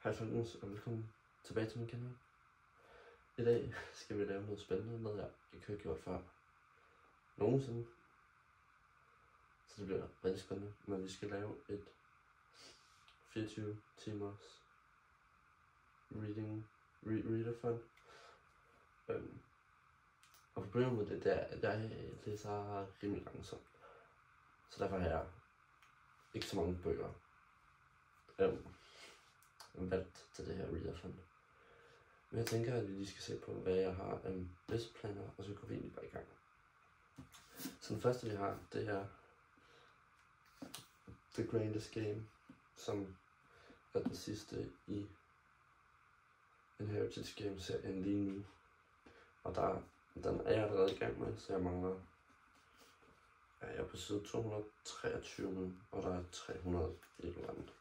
Hej folkens, og velkommen tilbage til min kanal. I dag skal vi lave noget spændende, noget jeg ikke har gjort før nogensinde. Så det bliver rigtig spændende, men vi skal lave et 24 timers reader-fund. Og problemet med det er, at jeg læser rimelig langsomt. Så derfor har jeg ikke så mange bøger valgt til det her reader-fund. Men jeg tænker, at vi lige skal se på, hvad jeg har af læseplaner, og så går vi egentlig bare i gang. Så den første vi har, det er The Greatest Game, som er den sidste i Inheritance Game-serien lige nu. Og den er jeg allerede i gang med, så jeg mangler... Jeg er på side 223 nu, og der er 300 et eller andet.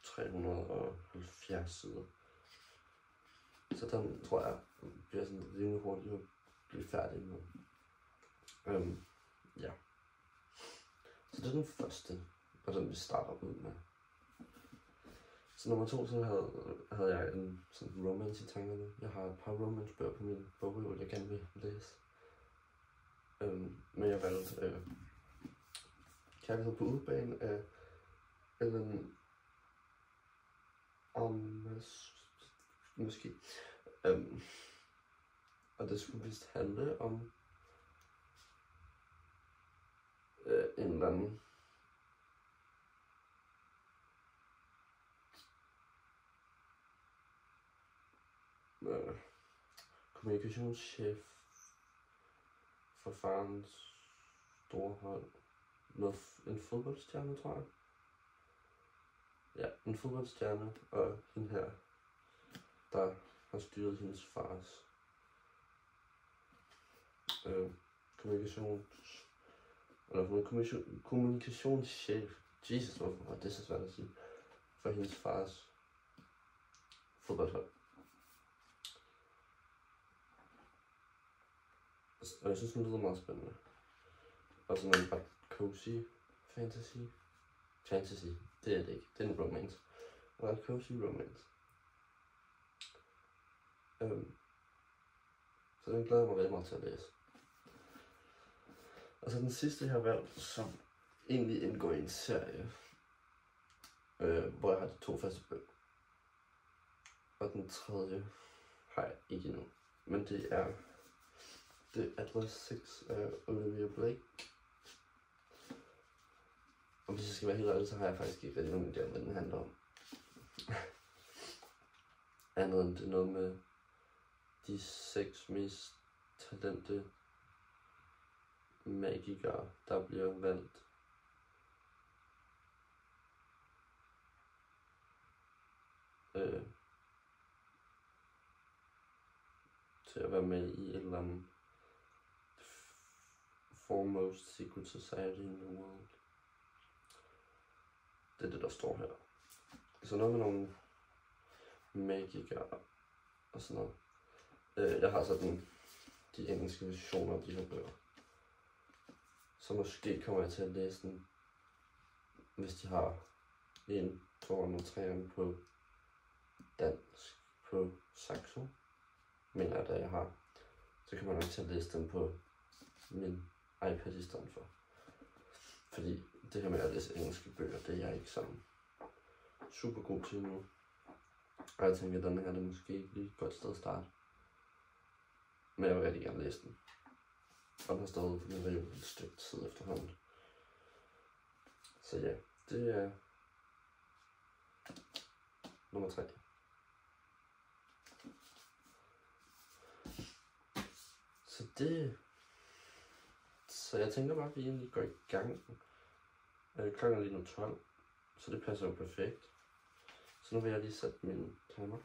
370 sider. Så den tror jeg bliver sådan rimelig hurtigt at blive færdig med. Ja. Så det er den første, og den vi starter ud med. Så nummer 2, så havde jeg en sådan romance i tankerne. Jeg har et par romance-bøger på min bogreol, jeg gerne vil læse. Men jeg valgte Kærlighed på udebane af Ellen måske. Og det skulle vist handle om en eller anden kommunikationschef for farens store hold med en fodboldstjerne, tror jeg. Ja, en fodboldstjerne og hende her, der har styret hendes fars kommunikationschef. Jesus, hvorfor var det så svært at sige? For hendes fars fodboldhold. Og jeg synes, den lyder meget spændende. Og sådan en ret cozy fantasy. Det er det ikke. Det er en romance. Og en cozy romance. Så den glæder jeg mig rigtig meget til at læse. Og så den sidste, jeg har valgt, som egentlig indgår i en serie, hvor jeg har de 2 første bøger. Og den tredje har jeg ikke endnu. Men det er The Atlas 6 af Olivia Blake. Og hvis jeg skal være helt ærlig, så har jeg faktisk ikke rigtig nogen idé om, hvad den handler om. Andet end det er noget med de 6 mest talente magikere, der bliver valgt til at være med i et eller andet foremost secret society in the world. Det er det, der står her. Så noget med nogle magikere og sådan noget. Jeg har sådan de engelske versioner af de her bøger. Så måske kommer jeg til at læse den, hvis de har 1, 2 og 3 på dansk på Saxo. Men at jeg har, så kan man nok til at læse den på min iPad i stedet for. Fordi det her med at læse engelske bøger, det er jeg ikke sådan super god til nu. Og jeg tænker, at den her er måske ikke lige et godt sted at starte. Men jeg vil rigtig gerne læse den. Og den har stået på min reol et stykke tid efterhånden. Så ja, det er nummer 3. Så jeg tænker bare, at vi egentlig går i gang. Klokken er lige nu 12, så det passer jo perfekt. Så nu vil jeg lige sætte min timer.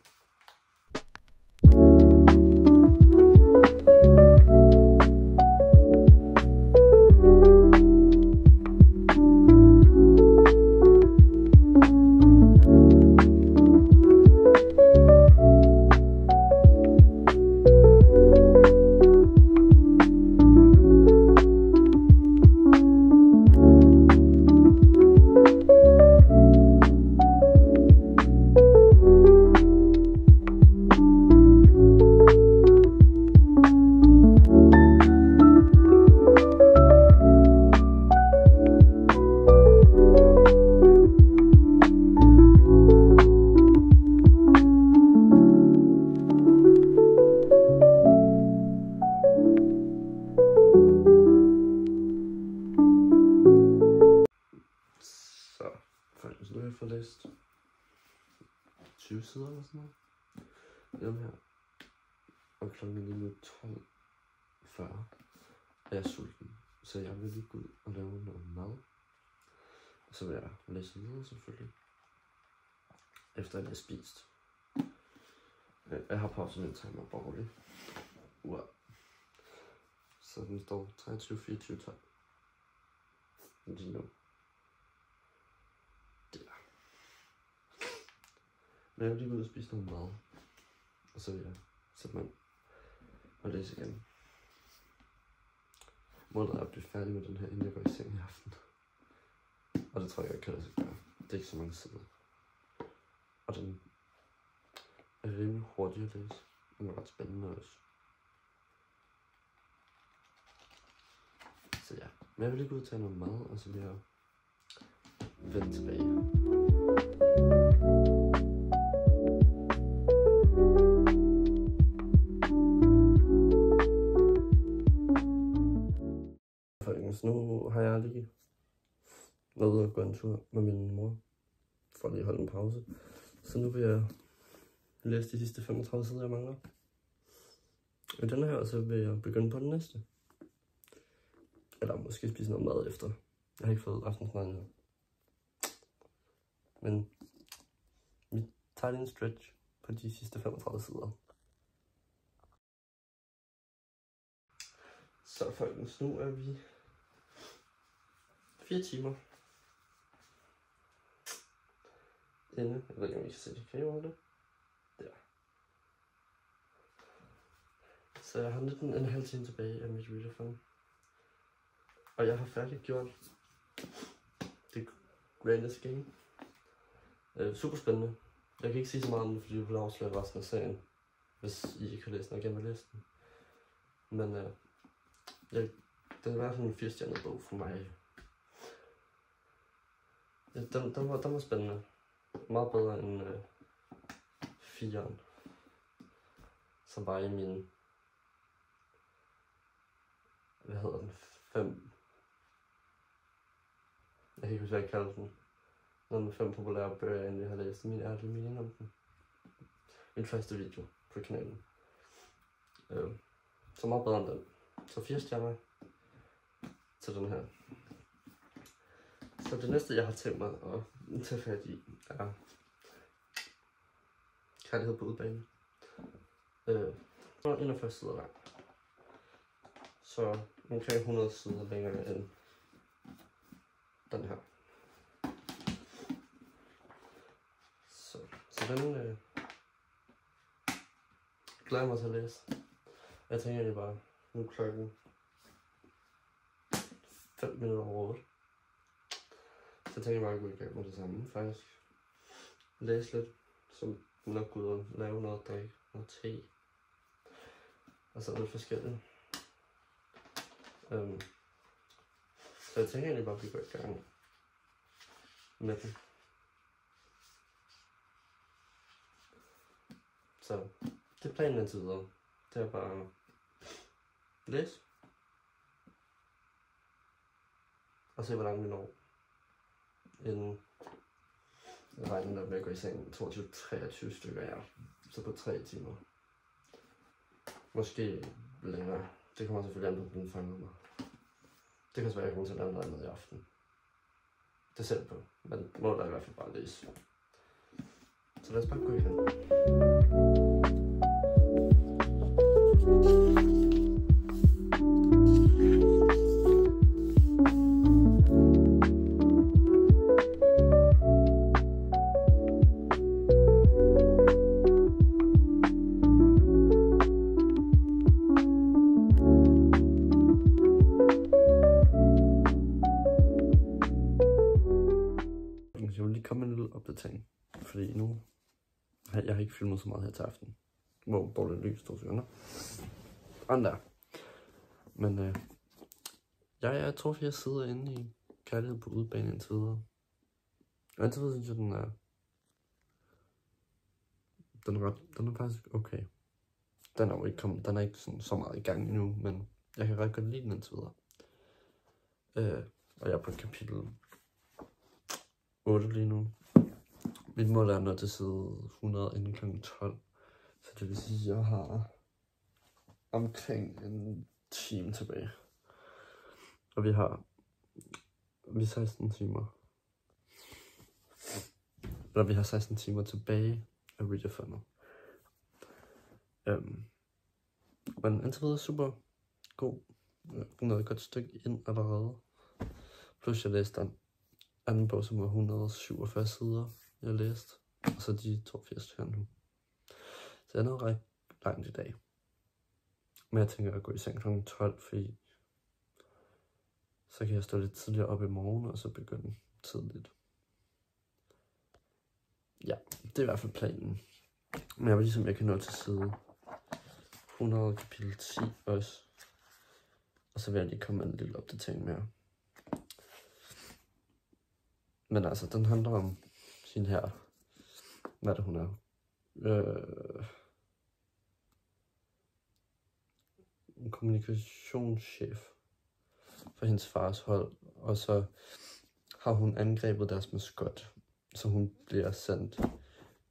faktisk, nu har jeg fået læst 20 sider eller sådan noget. Dem her. Og klokken er lige nu 12:40. Og jeg er sulten. Så jeg vil lige gå ud og lave noget mad. Og så vil jeg læse videre selvfølgelig. Efter at jeg har spist. Jeg har pauset min timer borgerlig. Wow. Så den står 23, 24, 12. Lige nu. Der. Men jeg vil lige gå ud og spise noget mad. Og så vil jeg sætte mig og læse igen. Målet er at blive færdig med den her, inden jeg går i seng i aften. Og det tror jeg kan lade sig gøre. Det er ikke så mange sider. Og den er rimelig hurtig at læse. Den er ret spændende også. Så ja. Men jeg vil lige gå ud og tage noget mad, og så vil jeg vende tilbage. Så nu har jeg lige været ude og gå en tur med min mor, for lige at holde en pause. Så nu vil jeg læse de sidste 35 sider, jeg mangler. Og denne her, så vil jeg begynde på den næste. Eller måske spise noget mad efter. Jeg har ikke fået aftensmad endnu. Men vi tager lige en stretch på de sidste 35 sider. Så folkens, nu er vi 4 timer inde. Jeg ved ikke, om I kan se det. Kan I over det? Der. Så jeg har lidt en halv time tilbage af mit readathon. Og jeg har færdiggjort det Grandest Game. Super spændende. Jeg kan ikke sige så meget om det, fordi jeg vil afsløre resten af serien, hvis I ikke har læst den og gerne vil læse den. Men den er i hvert fald en 4-stjernet bog for mig. Den var spændende. Meget bedre end 4'eren. Som var i min... Hvad hedder den? 5... Jeg kan ikke huske, hvad jeg kalder den. Nogle 5 populære bøger, jeg egentlig har læst. Min ærlige mening om den. Min første video på kanalen. Så meget bedre end den. Så 4 stjerner til den her. Så det næste, jeg har tænkt mig at tage fat i, er Kærlighed på udebane. 41 sider lang. Så omkring 100 sider længere end den her. Så den glæder mig til at læse. Jeg tænker egentlig bare, nu klokken 5 minutter over 8. Så tænker jeg bare at gå i gang med det samme, faktisk. Læse lidt, så nok gå ud og lave noget at drikke, noget te. Og så lidt forskelligt. Så jeg tænker egentlig bare at vi går i gang med den. Så det er planen indtil videre. Det er bare at læse. Og se, hvor langt vi når. Inden jeg regner med at gå i seng 22-23 stykker, ja. Så på 3 timer. Måske længere. Det kommer selvfølgelig an på, den fanger mig. Det kan også være, at jeg kommer til at lave noget andet i aften. Det ser på. Men må da i hvert fald bare læse. Så lad os bare gå i gang. Jeg vil lige komme med en lille opdatering, fordi nu jeg har ikke filmet så meget her til aften. Hvor dårligt lys, 2 sekunder. Og der. Men jeg er 82 sider inde i Kærlighed på udebane indtil videre. Og indtil videre synes jeg, den er faktisk okay. Den er jo ikke kommet, den er ikke sådan, så meget i gang endnu, men jeg kan ret godt lide den indtil videre. Og jeg er på et kapitel 8 lige nu. Mit mål er nået til side 100 inden kl. 12. Så det vil sige, at jeg har omkring en time tilbage. Og vi har 16 timer. Eller vi har 16 timer tilbage af readerfundet. Men indtil videre super god. Noget et godt stykke ind allerede. Plus jeg læste den anden bog, som var 147 sider, jeg læste. Og så de 82 her nu. Så jeg er noget ret langt i dag. Men jeg tænker at gå i seng kl. 12, fordi så kan jeg stå lidt tidligere op i morgen, og så begynde tidligt. Ja, det er i hvert fald planen. Men jeg vil ligesom, jeg kan nå til side 100 kapitel 10 også. Og så vil jeg lige komme med en lille opdatering mere. Men altså, den handler om sin her, hvad det hun er. En kommunikationschef for hendes fars hold. Og så har hun angrebet deres maskot. Så hun bliver sendt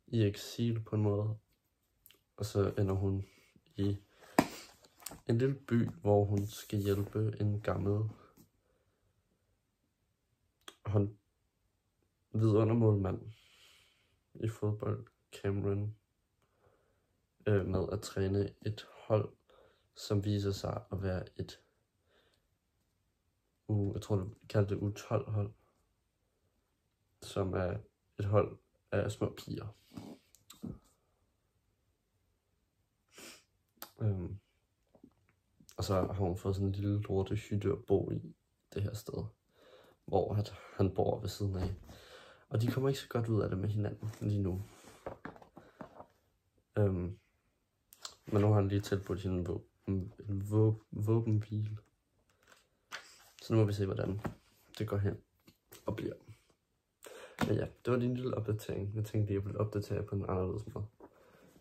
i eksil på en måde. Og så ender hun i en lille by, hvor hun skal hjælpe en gammel vidundermålmand i fodbold, Cameron, med at træne et hold, som viser sig at være et jeg tror du kaldte det U12 hold, som er et hold af små piger. Og så har hun fået sådan en lille lortehytte at bo i det her sted, hvor han bor ved siden af. Og de kommer ikke så godt ud af det med hinanden lige nu. Men nu har han lige tilbudt hende en våbenhvile. Så nu må vi se, hvordan det går hen og bliver. Men ja, det var din lille opdatering. Jeg tænkte, at jeg ville opdatere på en anderledes måde,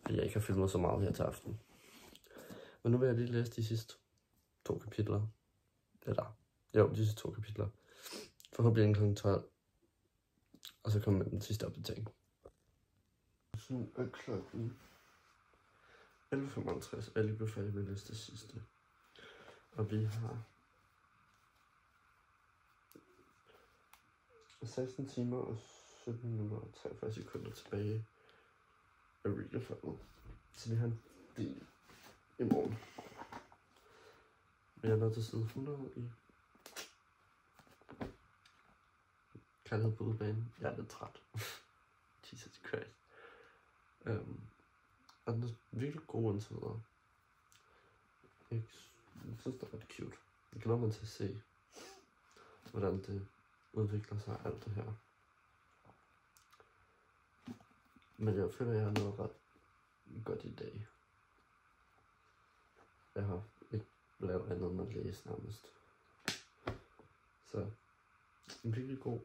fordi jeg ikke har filmet så meget her til aften. Men nu vil jeg lige læse de sidste 2 kapitler. De sidste 2 kapitler. Forhåbentlig inden kl. 12. Og så kommer den sidste opdatering. Så er klokken 11:55, og jeg lige blev færdig med at læse det sidste. Og vi har 16 timer og 17 minutter og 43 sekunder tilbage af readerfundet. Så vi har en del i morgen. Men jeg er nødt til at sidde 100 i Kærlighed på udebanen. Jeg er lidt træt. Jesus Christ. Og den er virkelig god indtil videre. Jeg synes, det er ret cute. Jeg glæder mig til at se, hvordan det udvikler sig, alt det her. Men jeg føler, at jeg har noget ret godt i dag. Jeg har ikke lavet andet end at læse nærmest. Så en virkelig god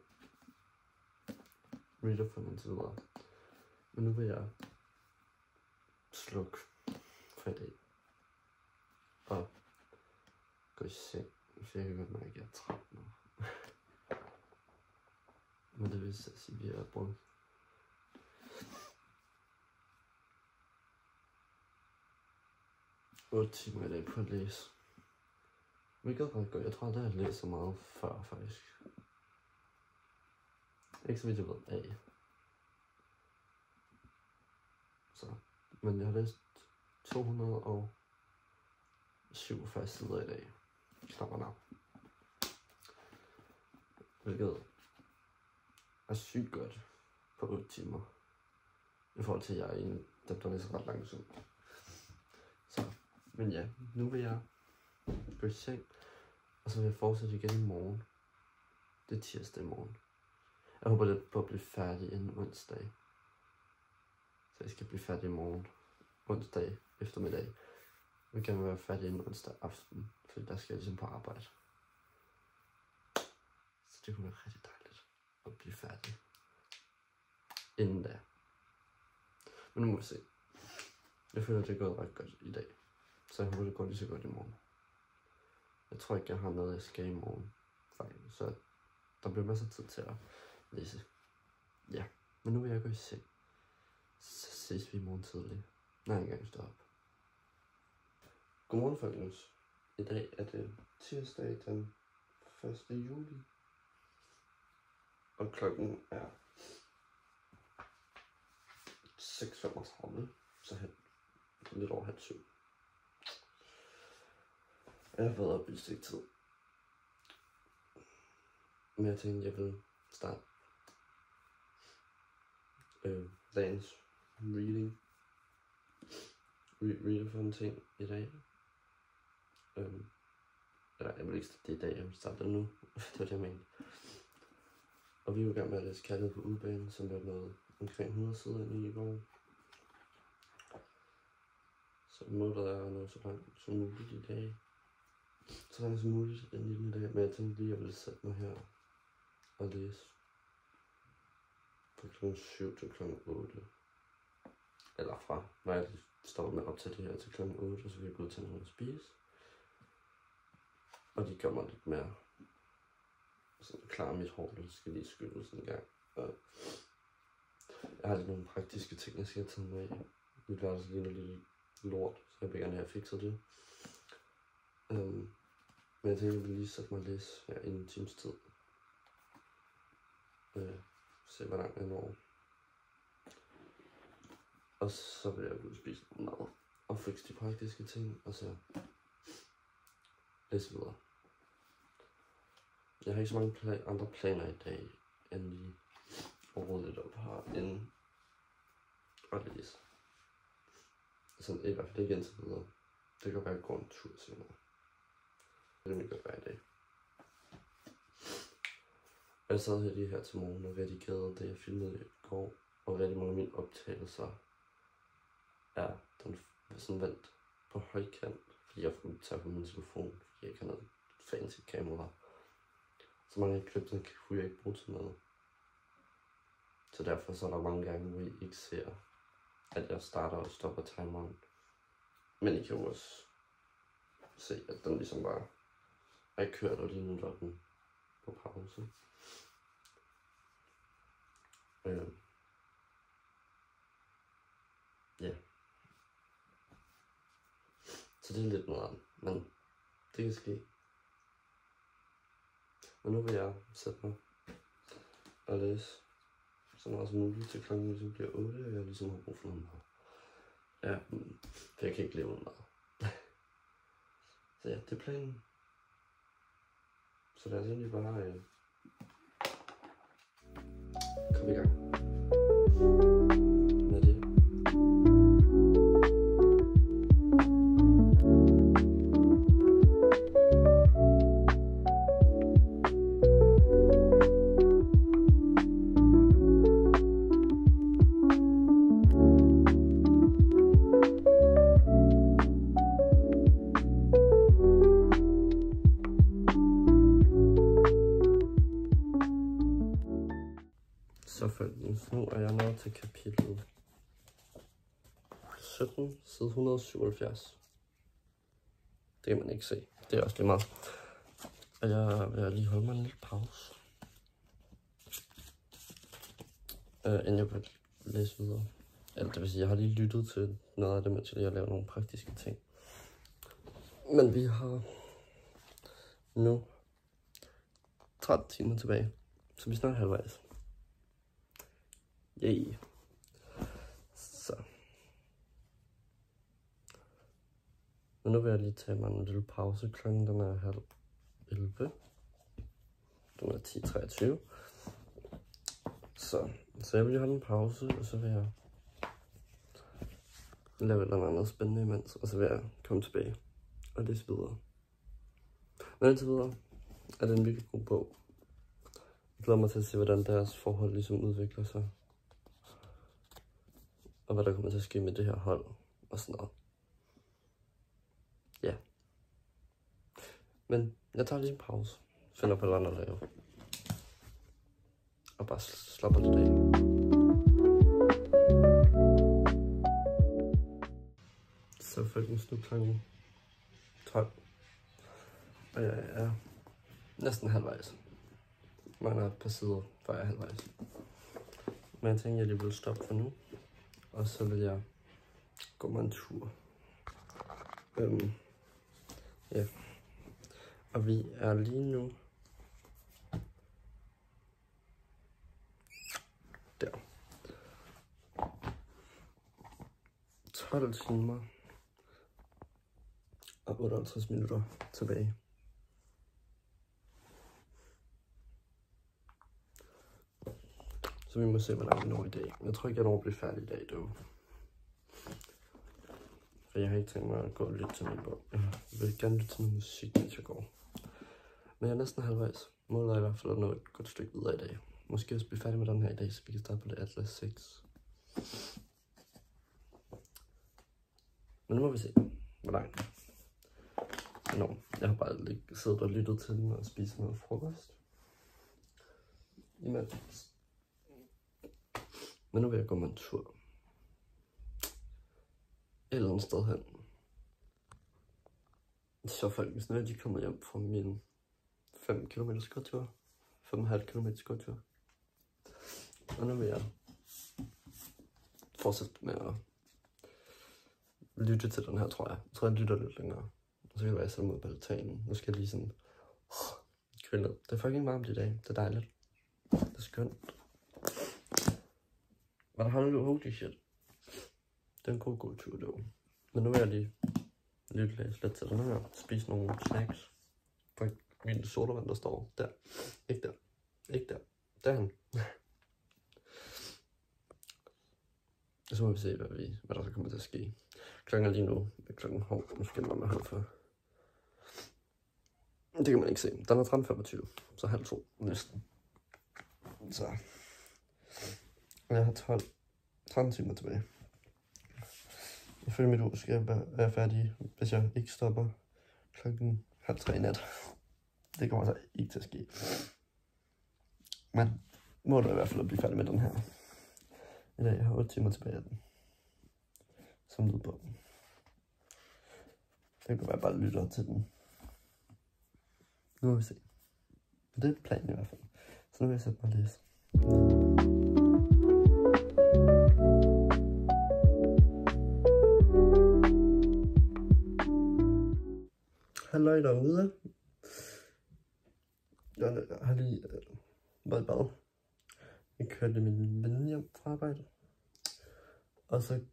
reader for indtil videre. Men nu vil jeg slukke for i dag. Og gå i seng, for jeg kan godt mærke, at jeg er træt nu. Men det vil sige, at vi har brugt 8 timer i dag på at læse. Hvilket ret godt. Jeg tror aldrig, jeg har læst så meget før, faktisk. Ikke så vidt jeg ved af. Så. Men jeg har læst 247 sider i dag. Knap og nap. Hvilket er sygt godt på 8 timer. I forhold til, at jeg er en, der læser ret langsomt. Så, men ja, nu vil jeg gå i seng. Og så vil jeg fortsætte igen i morgen. Det er tirsdag i morgen. Jeg håber lidt på at blive færdig inden onsdag. Så jeg skal blive færdig i morgen. Onsdag eftermiddag. Jeg vil gerne være færdig inden onsdag aften. Fordi der skal jeg ligesom på arbejde. Så det kunne være rigtig dejligt at blive færdig inden da. Men nu må vi se. Jeg føler, at det er gået ret godt i dag. Så jeg håber, det går lige så godt i morgen. Jeg tror ikke, jeg har noget, jeg skal i morgen. Faktisk. Så der bliver masser af tid til at læse. Ja, men nu vil jeg gå i seng. Så ses vi i morgen tidlig, når jeg engang står op. Godmorgen, folkens. I dag er det tirsdag den 1. juli. Og klokken er 6:35, så lidt over 6:30. Jeg har været op i et stykke tid. Men jeg tænkte, jeg ville starte dagens reading. Read for en ting i dag. Eller jeg vil ikke starte det i dag, jeg vil starte det nu. Det var det, jeg mente. Og vi er jo i gang med at læse Kærlighed på udebane, som er noget omkring 100 sider inde i går. Så målet er at nå så langt som muligt i dag. Så langt som muligt inde i dag, men jeg tænkte lige, at jeg ville sætte mig her og læse fra kl. 7 til kl. 8. Eller fra, når jeg stopper med at optage det her til kl. 8, og så vil jeg gå ud til noget at spise. Og de gør mig lidt mere sådan klar mit hår, det skal lige skylde sådan en gang. Og jeg har lidt nogle praktiske ting, jeg skal tage med af. Mit værelse ligner lidt lort, så jeg vil gerne have fikset det. Men jeg tænker, jeg vil lige sætte mig og læse her i en times tid. Se hvor langt jeg når. Og så vil jeg gå ud og spise mad og fikse de praktiske ting, og så læse videre. Jeg har ikke så mange andre planer i dag, end lige at rode lidt op herinde og læse. Sådan i hvert fald ikke indtil videre. Det kan være, at jeg går en tur senere. Det vil godt være i dag. Jeg sad her lige her til morgen og redigerede det, jeg filmede i går. Og rigtig mange af mine optagelser er den sådan vendt på højkant. Fordi jeg får tage på min telefon, fordi jeg ikke har noget fancy kamera. Så mange af klippene kunne jeg ikke bruge til noget. Så derfor så er der mange gange, hvor I ikke ser, at jeg starter og stopper timeren. Men I kan jo også se, at den ligesom bare er kørt, og lige nu er den på pause. Ja. Så det er lidt noget andet, men det kan ske. Men nu vil jeg sætte mig og læse så meget som muligt til klokken ligesom bliver 8, og jeg ligesom har brug for noget mad. Ja, for jeg kan ikke leve uden mad. Så ja, det er planen. Så lad os egentlig bare komme i gang med det. Så folkens, nu er jeg nået til kapitel 17, side 177. Det kan man ikke se. Det er også lige meget. Og jeg vil lige holde mig en lille pause. Inden jeg vil læse videre. Eller det vil sige, jeg har lige lyttet til noget af det, mens jeg laver nogle praktiske ting. Men vi har nu 13 timer tilbage. Så vi er snart halvvejs. Yay. Så. Men nu vil jeg lige tage mig en lille pause. Klokken den er 10:30. Den er 10:23. Så jeg vil lige holde en pause, og så vil jeg lave et eller andet spændende imens, og så vil jeg komme tilbage og læse videre. Men indtil videre er det en virkelig god bog. Jeg glæder mig til at se, hvordan deres forhold ligesom udvikler sig. Og hvad der kommer til at ske med det her hold og sådan noget. Ja. Men jeg tager lige en pause. Finder på et eller andet at lave. Og bare slapper lidt af. Så folkens, nu klokken 12. Og jeg er næsten halvvejs. Mangler et par sider, før jeg er halvvejs. Men jeg tænkte, jeg lige ville stoppe for nu. Og så vil jeg gå mig en tur. Ja. Og vi er lige nu der. 12 timer og 58 minutter tilbage. Så vi må se, hvor langt vi når i dag. Jeg tror ikke, jeg når at blive færdig i dag, dog. For jeg har ikke tænkt mig at gå og lytte til min bog. Jeg vil gerne lytte til noget musik, hvis jeg går. Men jeg er næsten halvvejs. Målet er i hvert fald at nå et godt stykke videre i dag. Måske også blive færdig med den her i dag, så vi kan starte på det Atlas 6. Men nu må vi se, hvor langt. Nå, jeg har bare siddet og lyttet til den og spist noget frokost. Imens. Men nu vil jeg gå med en tur. Et eller andet sted hen. Så folk, hvis nu er de kommet hjem fra min 5 km gåtur. 5,5 km gåtur. Og nu vil jeg fortsætte med at lytte til den her, tror jeg. Jeg tror, jeg lytter lidt længere. Og så kan det være, at jeg sætter mig ud på altanen. Nu skal jeg lige sådan køle ned. Det er fucking varmt i dag. Det er dejligt. Det er skønt. Men der holder du holy shit. Det er en god tur, dog. Men nu vil jeg lige læse lidt til den her. Spise nogle snacks. For min sodavand, der står der. Ikke der. Ikke der. Derhen. Og så må vi se, hvad der så kommer til at ske. Klokken er lige nu. Nu skal jeg med for. Det kan man ikke se. Den er 13:25. Så 1:30 næsten. Så. Jeg har 13 timer tilbage. Ifølge mit ur skal jeg være færdig, hvis jeg ikke stopper klokken 2:30 i nat. Det kommer altså ikke til at ske. Men målet er i hvert fald at blive færdig med den her. I dag jeg har 8 timer tilbage af den. Som lydbog. Det kan være, jeg bare lytter til den. Nu må vi se. Men det er planen i hvert fald. Så nu vil jeg sætte mig og læse. Halløj derude. Jeg har lige været i bad. Jeg kørte min veninde hjem fra arbejde. Og så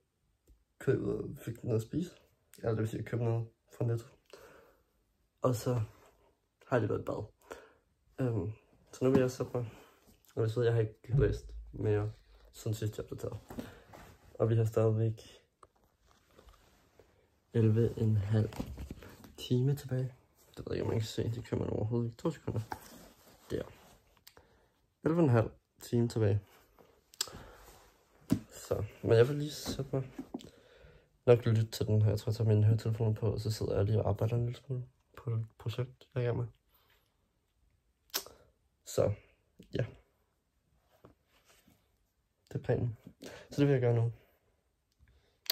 kørte jeg ud og fik noget at spise. Eller det vil sige, at jeg købte noget fra Netto. Og så har jeg lige været i bad. Så nu vil jeg sætte mig. Og jeg ved, jeg har ikke læst mere siden sidst jeg opdaterede. Og vi har stadigvæk 11,5 time tilbage. Det ved jeg ikke, om man kan se. Det kan man overhovedet ikke. 2 sekunder. Der. 11,5 time tilbage. Så, men jeg vil lige sætte mig. Nok lytte til den her. Jeg tror, jeg tager mine høretelefoner på, og så sidder jeg lige og arbejder en lille smule på et projekt, jeg er i gang med. Så, ja. Det er planen. Så det vil jeg gøre nu.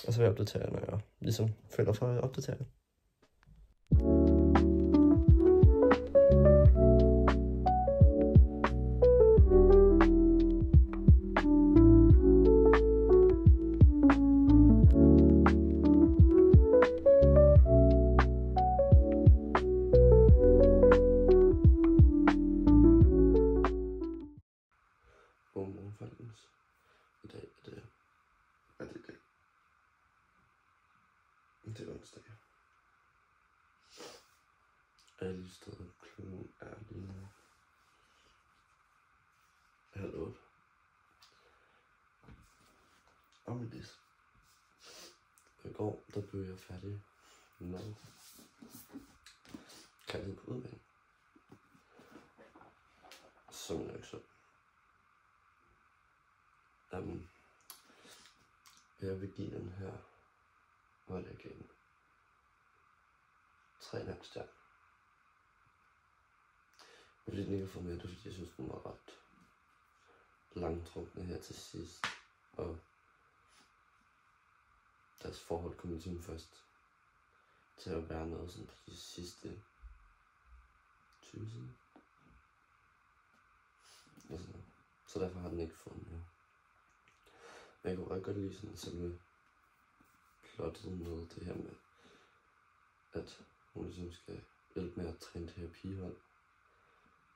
Og så vil jeg opdatere, når jeg ligesom føler for at opdatere. I dag er det dag. Det er onsdag. Og jeg lige stået, klokken er lige nu 7:30. Og med det. I går, der blev jeg færdig med Kærlighed på udbanen. Som jeg ikke så. Jeg vil give den her, hvor jeg gav den 3,5 stjerner. Men lidt ikke for mere, det er fordi jeg synes den var ret langtrukkende her til sidst. Og deres forhold kom ligesom først til at være noget sådan på de sidste 20 sider. Så derfor har den ikke fået mere. Jeg kunne ret godt lide sådan selve plottet med det her med, at hun ligesom skal hjælpe med at træne det her pigehold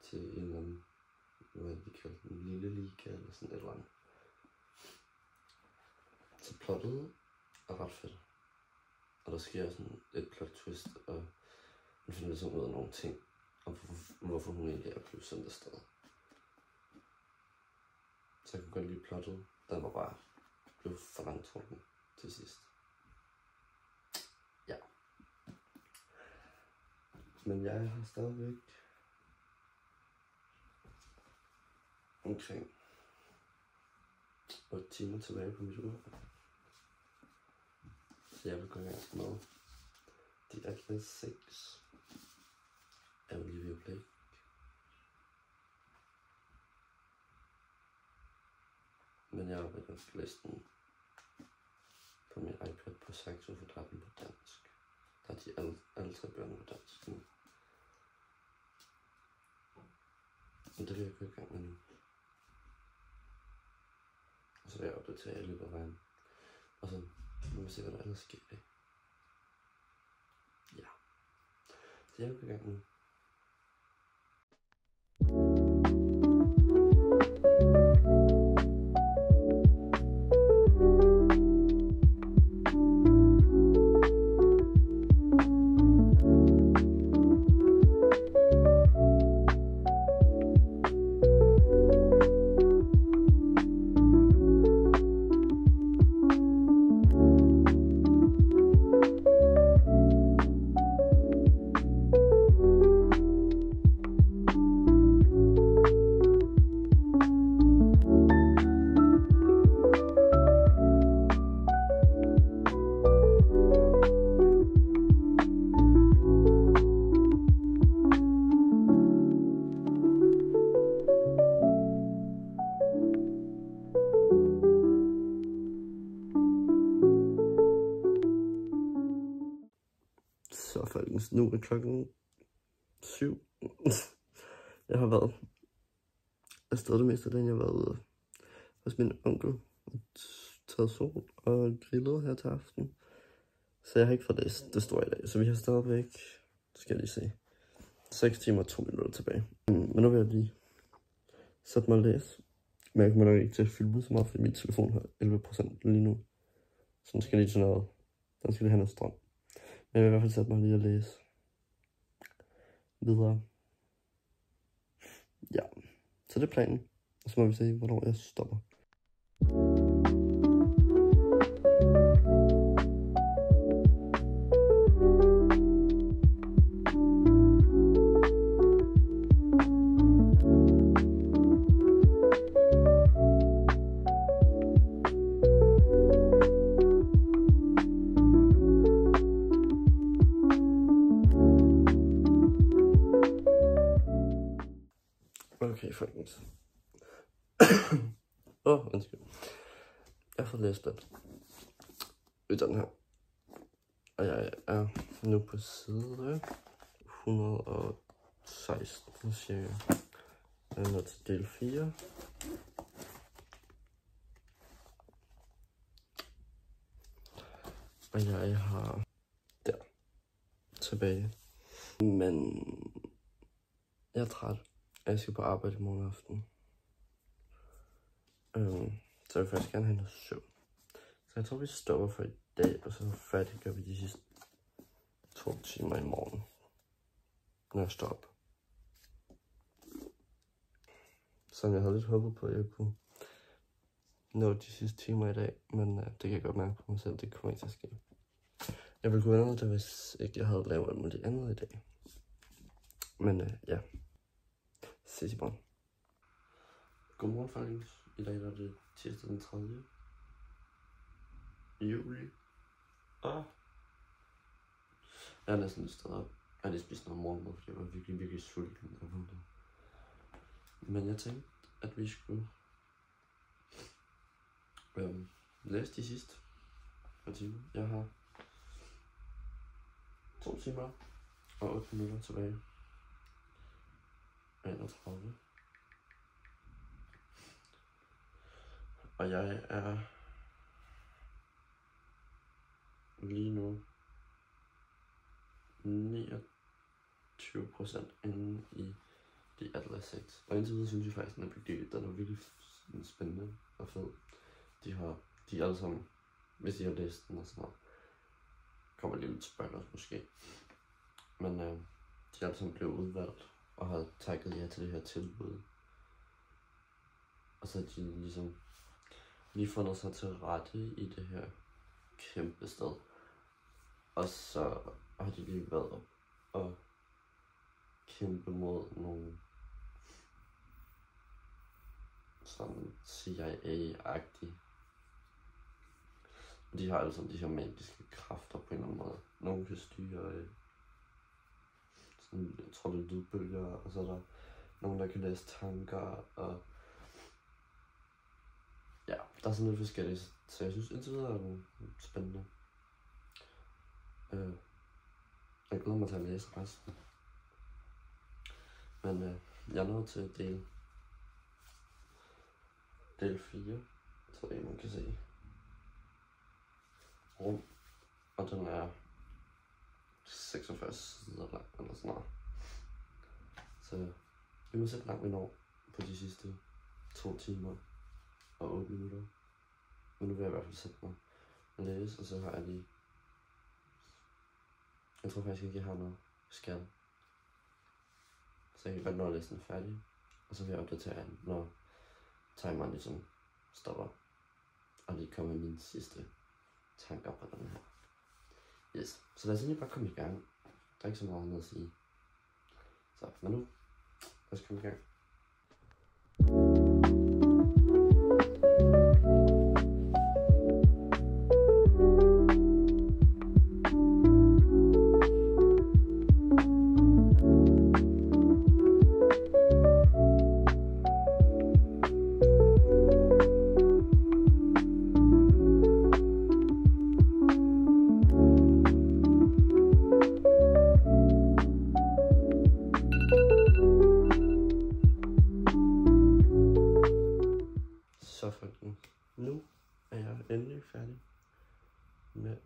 til en eller anden, hvad de kalder den, lille liga eller sådan et eller andet. Så plottet er ret fedt. Og der sker sådan et plot twist, og hun finder ligesom ud af nogle ting, om hvorfor hun egentlig er blevet sendt afsted. Så jeg kunne godt lide plottet. Den var bare blevet for langtrukken til sidst. Ja. Men jeg har stadigvæk omkring 8 timer tilbage på mit ur. Så jeg vil gå i gang med The Atlas 6 af Olivia Blake. Men jeg har været at læse den på min iPad på Saxo, for der er den på dansk. Der er de alle 3 bøger på dansk nu. Men det vil jeg gå i gang med nu. Og så vil jeg opdatere i løbet af vejen. Og så må vi se, hvad der ellers sker i dag. Ja. Så jeg vil gå i gang nu. Så folkens, nu er klokken 7. Jeg har været afsted det meste af dagen. Jeg har været ude hos min onkel og taget sol og grillet her til aften. Så jeg har ikke fået læst det store i dag. Så vi har stadigvæk, skal jeg lige se, 6 timer og 2 minutter tilbage. Men nu vil jeg lige sætte mig og læse. Men jeg kommer nok ikke til at filme så meget, fordi min telefon har 11% lige nu. Så den skal lige til noget. Den skal lige have noget strøm. Men jeg vil i hvert fald sætte mig lige og læse videre. Ja, så det er planen. Og så må vi se, hvornår jeg stopper. Okay, folkens. Undskyld. Jeg har fået læst lidt i den her. Og jeg er nu på side 116 cirka. Jeg er nået til del 4. Og jeg har der tilbage. Men jeg er træt. Jeg skal på arbejde i morgen aften. Så jeg vil faktisk gerne have noget søvn. Så jeg tror, vi stopper for i dag, og så færdiggør vi de sidste 2 timer i morgen, når jeg står op. Så jeg havde lidt håbet på, at jeg kunne nå de sidste timer i dag, men det kan jeg godt mærke på mig selv, det kommer ikke til at ske. Jeg ville kunne undre det, hvis ikke jeg havde lavet alt muligt andet i dag. Men ja. Ses i morgen. Godmorgen, folkens. I dag er det tirsdag den 3. juli. Jeg er næsten lidt stået op. Jeg har lige spist noget morgenmad, fordi jeg var virkelig sulten. Men jeg tænkte, at vi skulle læse de sidste par timer. Jeg har 2 timer og 8 minutter tilbage. 31. Og jeg er lige nu 29% inde i The Atlas 6. Og indtil videre synes jeg faktisk, den er virkelig spændende og fed. De er alle sammen, hvis I har læst den og sådan noget, kommer lige lidt spoilers måske. Men de er alle sammen blevet udvalgt og har takket ja til det her tilbud. Og så har de ligesom lige fundet sig til rette i det her kæmpe sted. Og så har de lige været op og kæmpe mod nogle sådan CIA-agtige. De har altså de her magiske kræfter på en eller anden måde. Nogle kan styre sådan, jeg tror det er lydbølger, og så er der nogen, der kan læse tanker, og ja, der er sådan lidt forskelligt, så jeg synes indtil videre er det spændende. Jeg glæder mig til at læse resten. Men jeg er nået til del 4, så det man kan se. Rum, og den er 46 sider lang eller sådan noget. Så vi må se, hvor langt vi når på de sidste 2 timer og 8 minutter. Men nu vil jeg i hvert fald sætte mig og læse, og så har jeg lige... Jeg tror faktisk ikke, jeg har noget skærm. Så jeg kan godt nå at læse den færdig, og så vil jeg opdatere den, når timeren ligesom stopper. Og lige komme med mine sidste tanker på den her. Yes, så lad os lige bare komme i gang. Der er ikke så meget andet at sige. Så, men nu, lad os komme i gang. Nu er jeg endelig færdig med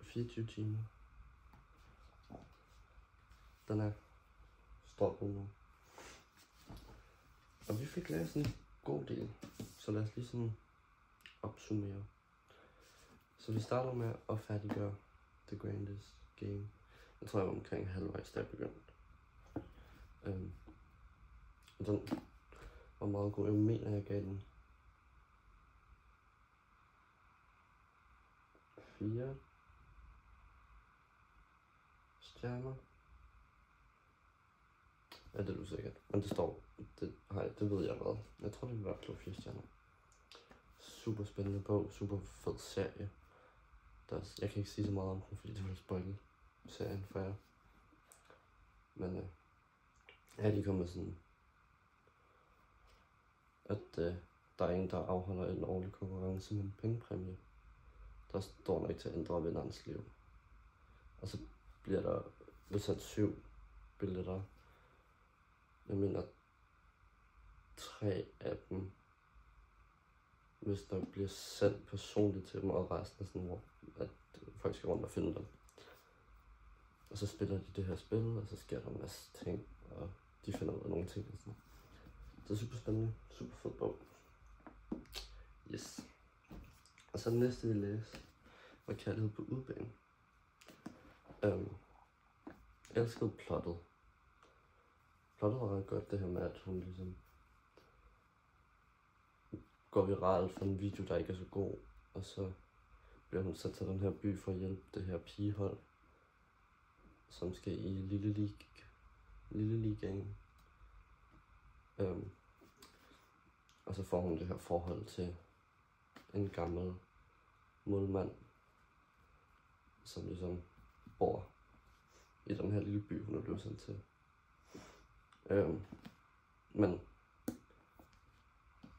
24 timer. Den er stoppet nu. Og vi fik læst en god del, så lad os lige sådan opsummere. Så vi starter med at færdiggøre The Grandest Game. Jeg tror jeg var omkring halvvejs, da jeg begyndte. Den var meget god. Jeg mener, jeg gav den 4 stjerner. Ja, det er usikkert, men det står, det ved jeg hvad. Jeg tror, det vil være 4 stjerner. Super spændende bog, super fed serie. Jeg kan ikke sige så meget om den, fordi det vil spoile serien for jer. Men jeg er lige kommet sådan, at der er en, der afholder en årlig konkurrence med en pengepræmie. Der står nok til at ændre vinderens liv. Og så bliver der udsat 7 billetter. Jeg mener 3 af dem hvis der bliver sendt personligt til dem, og resten er sådan, hvor at folk skal rundt og finde dem. Og så spiller de det her spil, og så sker der en masse ting, og de finder ud af nogle ting og sådan. Det er super spændende, super fed bog. Yes. Og så det næste vi læste var Kærlighed på udebane. Jeg elskede plottet. Plottet var ret godt, det her med, at hun ligesom går viralt for en video, der ikke er så god, og så bliver hun sat til den her by for at hjælpe det her pigehold, som skal i Lille Ligaen. Og så får hun det her forhold til en gammel målmand, som ligesom bor i den her lille by, hun er blevet sendt til. Men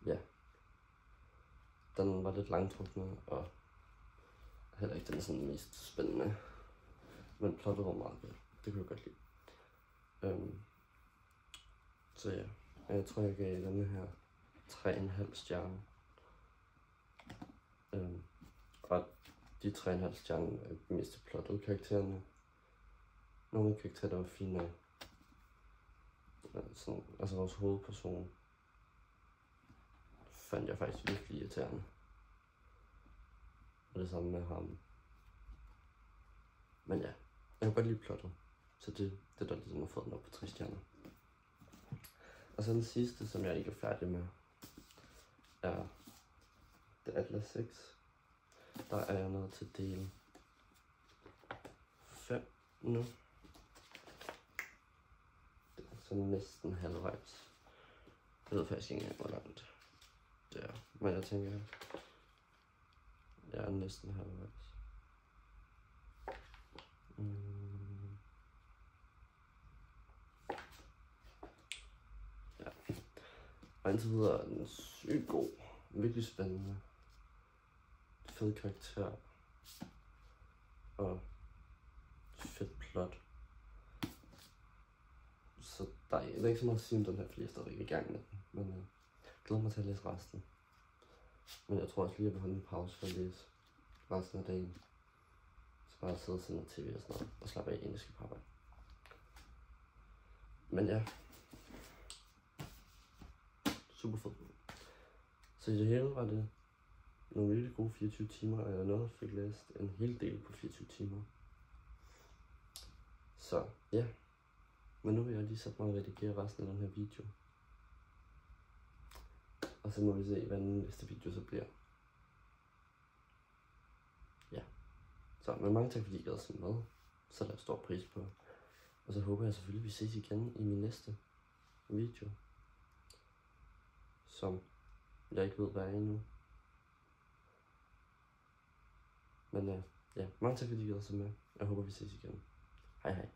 ja, den var lidt langtrukkende, og heller ikke den sådan mest spændende. Men plottet var meget godt. Det kunne jeg godt lide. Så ja, jeg tror jeg gav denne her 3,5 stjerner. Og de 3,5 stjerner er de meste plottede karaktererne. Nogle karakterer, der var fine nok. Altså vores hovedperson fandt jeg faktisk virkelig irriterende. Og det samme med ham. Men ja, jeg kan godt lide plottet. Så det er der ligesom har fået den op på 3 stjerner. Og så den sidste, som jeg ikke er færdig med, er The Atlas 6. Der er jeg nået til del 5 nu. Det er så næsten halvvejs. Jeg ved faktisk ikke engang, hvor langt det er. Men jeg tænker, jeg er næsten halvvejs. Ja. Og indtil videre er den sygt god. Virkelig spændende. Fed karakter. Og fedt plot. Så der er ikke så meget at sige om den her, fordi jeg er stadig i gang med den. Men jeg glæder mig til at læse resten. Men jeg tror også lige, at jeg vil holde en pause for at læse resten af dagen. Så bare sidde og se noget tv og sådan noget. Og slappe af, inden jeg skal på arbejde. Men ja. Super fedt. Så i det hele var det nogle virkelig gode 24 timer, og jeg nåede fik læst en hel del på 24 timer. Så ja. Men nu vil jeg lige sætte mig og redigere resten af den her video. Og så må vi se, hvad den næste video så bliver. Ja. Så, men mange tak fordi I gad at se med. Så der stor pris på. Og så håber jeg selvfølgelig, at vi ses igen i min næste video. Som jeg ikke ved, hvad er endnu. Men ja, mange tak fordi I gad at se med. Jeg håber, vi ses igen. Hej hej.